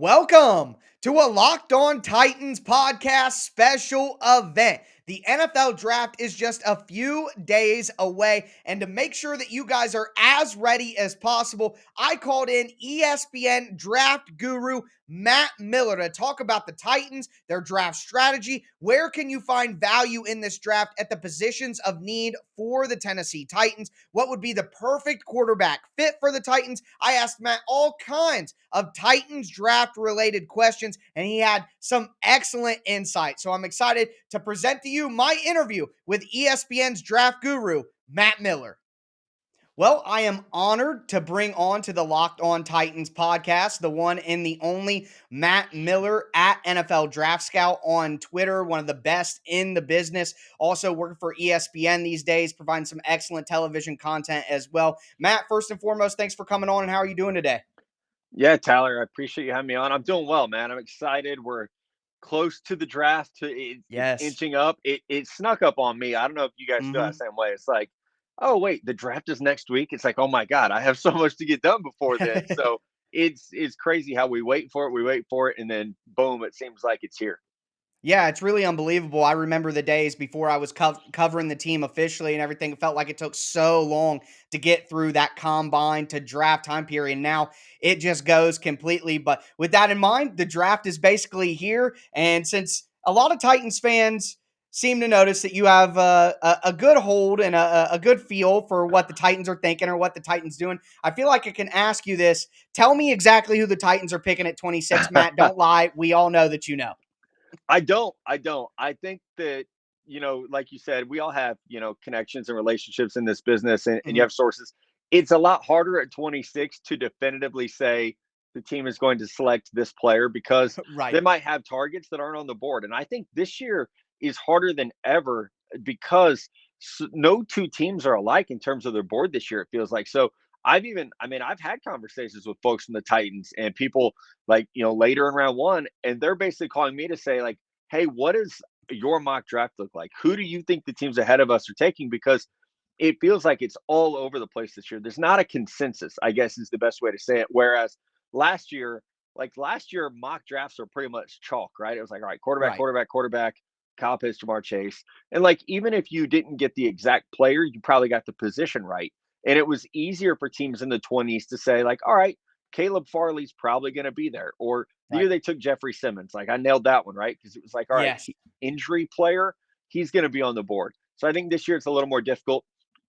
Welcome to a Locked On Titans podcast special event. The NFL draft is just a few days away, and to make sure that you guys are as ready as possible, I called in ESPN draft guru Matt Miller to talk about the Titans, their draft strategy. Where can you find value in this draft at the positions of need for the Tennessee Titans? What would be the perfect quarterback fit for the Titans? I asked Matt all kinds of Titans draft related questions, and he had some excellent insight. So I'm excited to present to you my interview with ESPN's draft guru, Matt Miller. Well, I am honored to bring on to the Locked On Titans podcast, the one and the only Matt Miller at NFL Draft Scout on Twitter, one of the best in the business. Also working for ESPN these days, providing some excellent television content as well. Matt, first and foremost, thanks for coming on, and how are you doing today? Yeah, Tyler, I appreciate you having me on. I'm doing well, man. I'm excited. We're close to the draft. It's Yes. inching up. It snuck up on me. I don't know if you guys feel that same way. It's like, oh wait, the draft is next week. It's like, oh my God, I have so much to get done before then. So it's crazy how we wait for it, and then boom, it seems like it's here. Yeah, it's really unbelievable. I remember the days before I was covering the team officially and everything. It felt like it took so long to get through that combine to draft time period. Now it just goes completely. But with that in mind, the draft is basically here. And since a lot of Titans fans seem to notice that you have a good hold and a good feel for what the Titans are thinking or what the Titans doing, I feel like I can ask you this. Tell me exactly who the Titans are picking at 26, Matt. Don't lie. We all know that you know. I don't. I think that, like you said, we all have, connections and relationships in this business, and you Mhm. have sources. It's a lot harder at 26 to definitively say the team is going to select this player because they Right. might have targets that aren't on the board. And I think this year is harder than ever because no two teams are alike in terms of their board this year, it feels like. So I've had conversations with folks from the Titans and people like, later in round one, and they're basically calling me to say, like, hey, what does your mock draft look like? Who do you think the teams ahead of us are taking? Because it feels like it's all over the place this year. There's not a consensus, I guess is the best way to say it. Whereas last year, mock drafts are pretty much chalk, right? It was like, all right, quarterback, Right. quarterback, quarterback, Kyle Pitts, Jamar Chase. And like, even if you didn't get the exact player, you probably got the position right. And it was easier for teams in the 20s to say, like, all right, Caleb Farley's probably going to be there. Or the Right. year they took Jeffrey Simmons, like I nailed that one, right? Because it was like, all right, Yes. injury player, he's going to be on the board. So I think this year it's a little more difficult.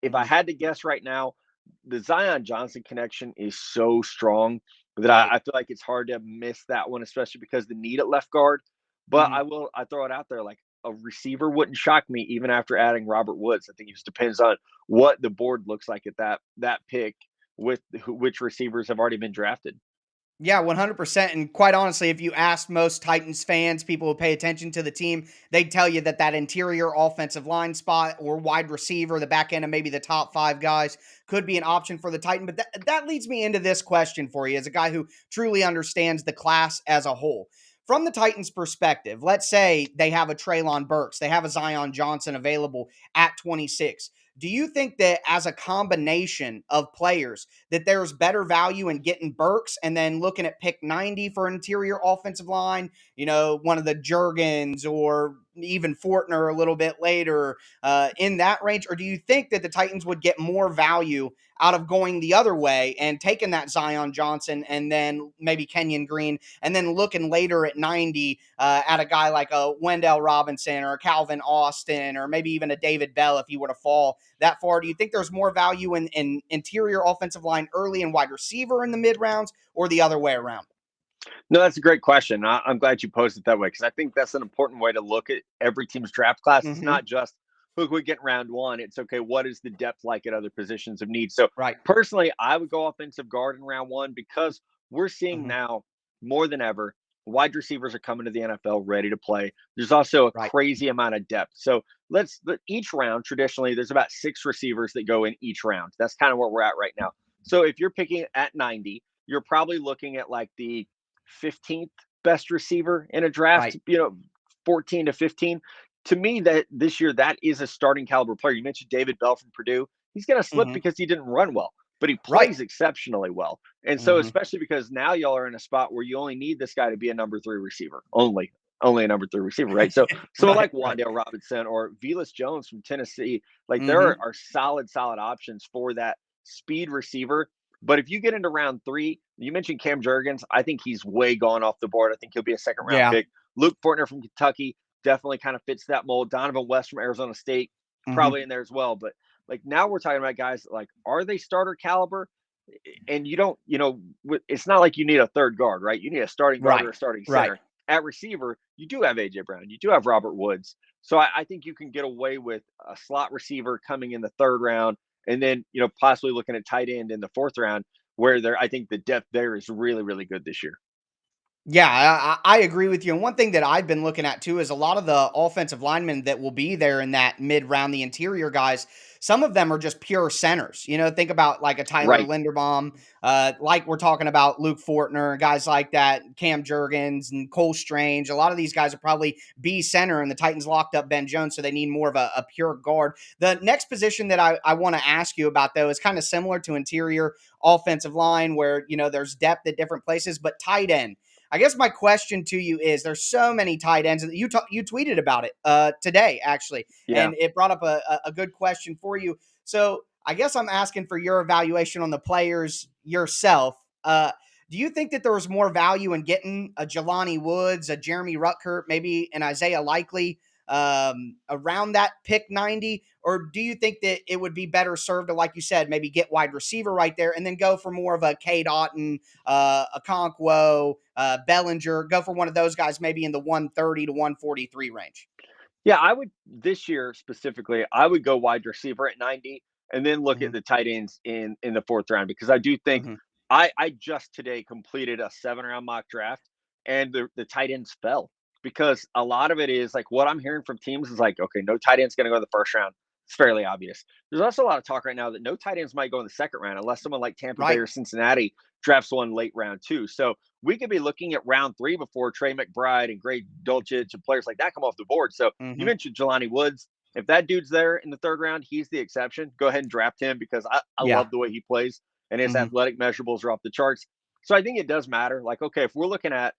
If I Mhm. had to guess right now, the Zion Johnson connection is so strong that Right. I feel like it's hard to miss that one, especially because the need at left guard. But Mhm. I throw it out there, like a receiver wouldn't shock me even after adding Robert Woods. I think it just depends on what the board looks like at that pick with which receivers have already been drafted. Yeah, 100%. And quite honestly, if you asked most Titans fans, people who pay attention to the team, they'd tell you that that interior offensive line spot or wide receiver, the back end of maybe the top five guys, could be an option for the Titan. But that leads me into this question for you as a guy who truly understands the class as a whole. From the Titans' perspective, let's say they have a Treylon Burks, they have a Zion Johnson available at 26. Do you think that as a combination of players, that there's better value in getting Burks and then looking at pick 90 for an interior offensive line, one of the Jurgens or even Fortner a little bit later in that range? Or do you think that the Titans would get more value out of going the other way and taking that Zion Johnson and then maybe Kenyon Green and then looking later at 90 at a guy like a Wendell Robinson or a Calvin Austin or maybe even a David Bell if he were to fall that far? Do you think there's more value in interior offensive line early and wide receiver in the mid rounds or the other way around? No, that's a great question. I'm glad you posed it that way because I think that's an important way to look at every team's draft class. It's Mm-hmm. not just who we get in round one. It's okay, what is the depth like at other positions of need? So Right. personally, I would go offensive guard in round one because we're seeing Mm-hmm. now more than ever wide receivers are coming to the NFL ready to play. There's also a Right. crazy amount of depth. So each round traditionally there's about 6 receivers that go in each round. That's kind of where we're at right now. So if you're picking at 90, you're probably looking at like the 15th best receiver in a draft, Right. 14 to 15. To me, that this year, that is a starting caliber player. You mentioned David Bell from Purdue. He's going to slip Mm-hmm. because he didn't run well. but he Right. plays exceptionally well. And so, Mhm. especially because now y'all are in a spot where you only need this guy to be a number three receiver, only a number three receiver, right? So, someone Right, like right. Wandale Robinson or Velas Jones from Tennessee, like there Mhm. are solid options for that speed receiver. But if you get into round three, you mentioned Cam Jurgens. I think he's way gone off the board. I think he'll be a second round Yeah. pick. Luke Fortner from Kentucky definitely kind of fits that mold. Donovan West from Arizona State, Mhm. probably in there as well. But like now we're talking about guys like, are they starter caliber? And you don't, it's not like you need a third guard, right? You need a starting guard Right. or a starting Right. center. At receiver, you do have AJ Brown, you do have Robert Woods. So I think you can get away with a slot receiver coming in the third round, and then possibly looking at tight end in the fourth round, where I think the depth there is really good this year. Yeah, I agree with you. And one thing that I've been looking at too is a lot of the offensive linemen that will be there in that mid round, the interior guys. Some of them are just pure centers. Think about like a Tyler Right. Linderbaum, like we're talking about Luke Fortner, guys like that, Cam Jurgens and Cole Strange. A lot of these guys are probably B center, and the Titans locked up Ben Jones, so they need more of a pure guard. The next position that I want to ask you about though is kind of similar to interior offensive line, where there's depth at different places, but tight end. I guess my question to you is: there's so many tight ends. You tweeted about it today, actually, Yeah. and it brought up a good question for you. So I guess I'm asking for your evaluation on the players yourself. Do you think that there was more value in getting a Jelani Woods, a Jeremy Rutkert, maybe an Isaiah Likely around that pick 90? Or do you think that it would be better served to, like you said, maybe get wide receiver right there and then go for more of a K. Dotton, a Okonkwo, Bellinger, go for one of those guys maybe in the 130 to 143 range? Yeah, I would this year specifically, I would go wide receiver at 90 and then look at Mhm, the tight ends in the fourth round, because I do think mhm. I just today completed a 7 round mock draft, and the tight ends fell because a lot of it is like what I'm hearing from teams is like, okay, no tight end's going to go in the first round. It's fairly obvious. There's also a lot of talk right now that no tight ends might go in the second round unless someone like Tampa Bay Right. or Cincinnati drafts one late round two. So we could be looking at round three before Trey McBride and Greg Dulcich and players like that come off the board. So you Mhm. mentioned Jelani Woods. If that dude's there in the third round, he's the exception. Go ahead and draft him because I Yeah. love the way he plays, and his Mhm. athletic measurables are off the charts. So I think it does matter. Like, okay, if we're looking at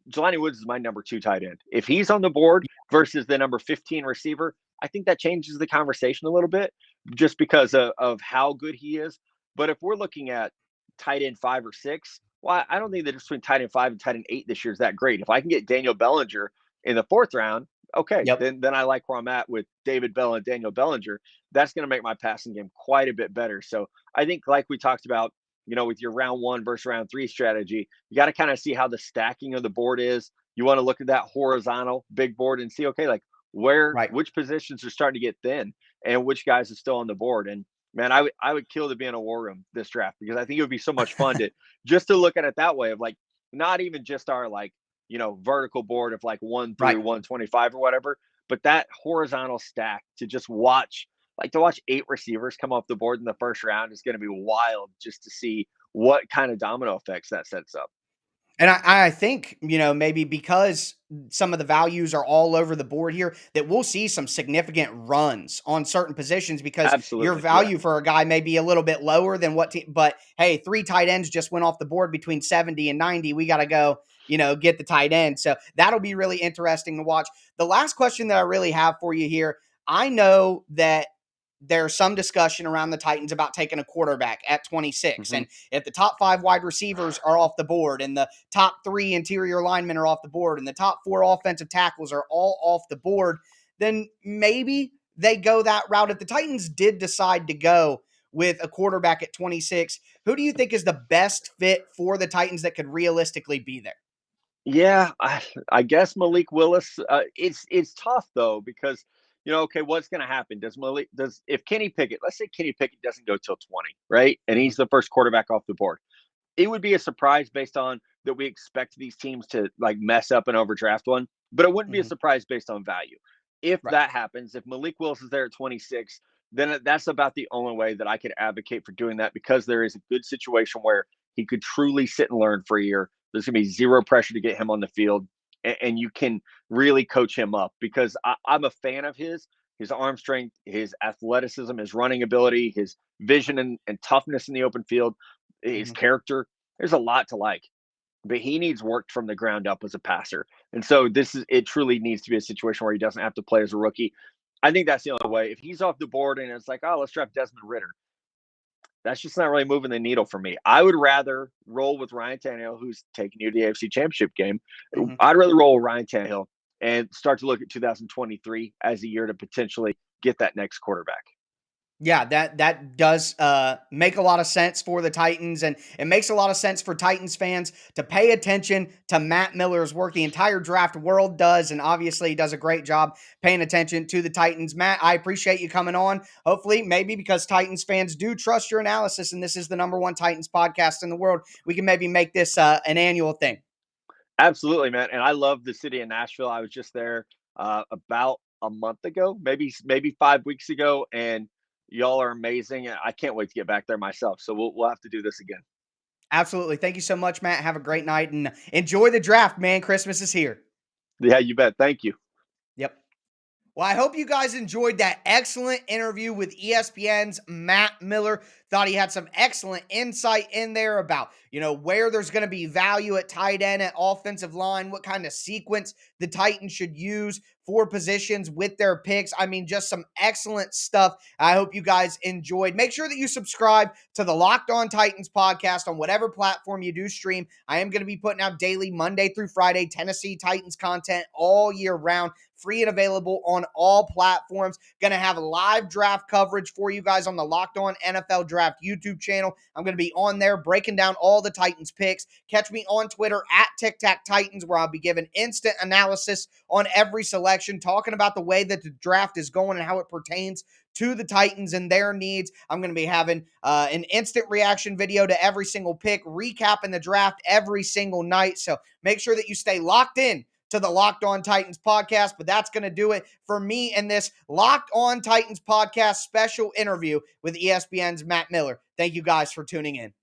Jelani Woods is my number two tight end. If he's on the board versus the number 15 receiver, I think that changes the conversation a little bit just because of how good he is. But if we're looking at tight end five or six, well, I don't think the difference between tight end five and tight end eight this year is that great. If I can get Daniel Bellinger in the fourth round, okay, Yep. then I like where I'm at with David Bell and Daniel Bellinger. That's going to make my passing game quite a bit better. So I think, like we talked about, with your round one versus round three strategy, you got to kind of see how the stacking of the board is. You want to look at that horizontal big board and see, okay, like Right. which positions are starting to get thin and which guys are still on the board. And man, I would kill to be in a war room this draft, because I think it would be so much fun to just to look at it that way of like not even just our like vertical board of like 1 through Right. 125 or whatever, but that horizontal stack to just watch, like to watch 8 receivers come off the board in the first round is going to be wild, just to see what kind of domino effects that sets up. And I think, maybe because some of the values are all over the board here, that we'll see some significant runs on certain positions because your Absolutely. Yeah. value for a guy may be a little bit lower than but hey, three tight ends just went off the board between 70 and 90. We got to go, get the tight end. So that'll be really interesting to watch. The last question that I really have for you here, I know that there's some discussion around the Titans about taking a quarterback at 26. Hmm. And if the top 5 wide receivers are off the board and the top 3 interior linemen are off the board and the top 4 offensive tackles are all off the board, then maybe they go that route. If the Titans did decide to go with a quarterback at 26, who do you think is the best fit for the Titans that could realistically be there? Yeah, I guess Malik Willis. It's tough though, because okay, what's going to happen? Does if Kenny Pickett, let's say Kenny Pickett doesn't go till 20, right, and Mhm. he's the first quarterback off the board, it would be a surprise based on that we expect these teams to like mess up and overdraft one, but it wouldn't be a Mhm. surprise based on value. If Right. that happens, if Malik Willis is there at 26, then that's about the only way that I could advocate for doing that, because there is a good situation where he could truly sit and learn for a year. There's going to be zero pressure to get him on the field, and you can really coach him up, because I'm a fan of his. his arm strength, his athleticism, his running ability, his vision and toughness in the open field, his Mhm. character. There's a lot to like, but he needs work from the ground up as a passer. And so it truly needs to be a situation where he doesn't have to play as a rookie. I think that's the only way. If he's off the board and it's like, oh, let's draft Desmond Ritter, that's just not really moving the needle for me. I would rather roll with Ryan Tannehill, who's taking you to the AFC Championship game. Mhm. I'd rather roll with Ryan Tannehill and start to look at 2023 as a year to potentially get that next quarterback. Yeah, that does make a lot of sense for the Titans, and it makes a lot of sense for Titans fans to pay attention to Matt Miller's work. The entire draft world does, and obviously he does a great job paying attention to the Titans. Matt, I appreciate you coming on. Hopefully, maybe because Titans fans do trust your analysis, and this is the #1 Titans podcast in the world, we can maybe make this an annual thing. Absolutely, man. And I love the city of Nashville. I was just there about a month ago, maybe 5 weeks ago, and y'all are amazing. I can't wait to get back there myself. So we'll have to do this again. Absolutely. Thank you so much, Matt. Have a great night and enjoy the draft, man. Christmas is here. Yeah, you bet. Thank you. Yep. Well, I hope you guys enjoyed that excellent interview with ESPN's Matt Miller. Thought he had some excellent insight in there about, where there's going to be value at tight end, at offensive line, what kind of sequence the Titans should use for positions with their picks. I mean, just some excellent stuff. I hope you guys enjoyed. Make sure that you subscribe to the Locked On Titans podcast on whatever platform you do stream. I am going to be putting out daily, Monday through Friday, Tennessee Titans content all year round, free and available on all platforms. Going to have live draft coverage for you guys on the Locked On NFL Draft YouTube channel. I'm going to be on there breaking down all the Titans picks. Catch me on Twitter at TicTacTitans, where I'll be giving instant analysis on every selection, talking about the way that the draft is going and how it pertains to the Titans and their needs. I'm going to be having an instant reaction video to every single pick, recapping the draft every single night. So make sure that you stay locked in to the Locked On Titans podcast. But that's going to do it for me in this Locked On Titans podcast special interview with ESPN's Matt Miller. Thank you guys for tuning in.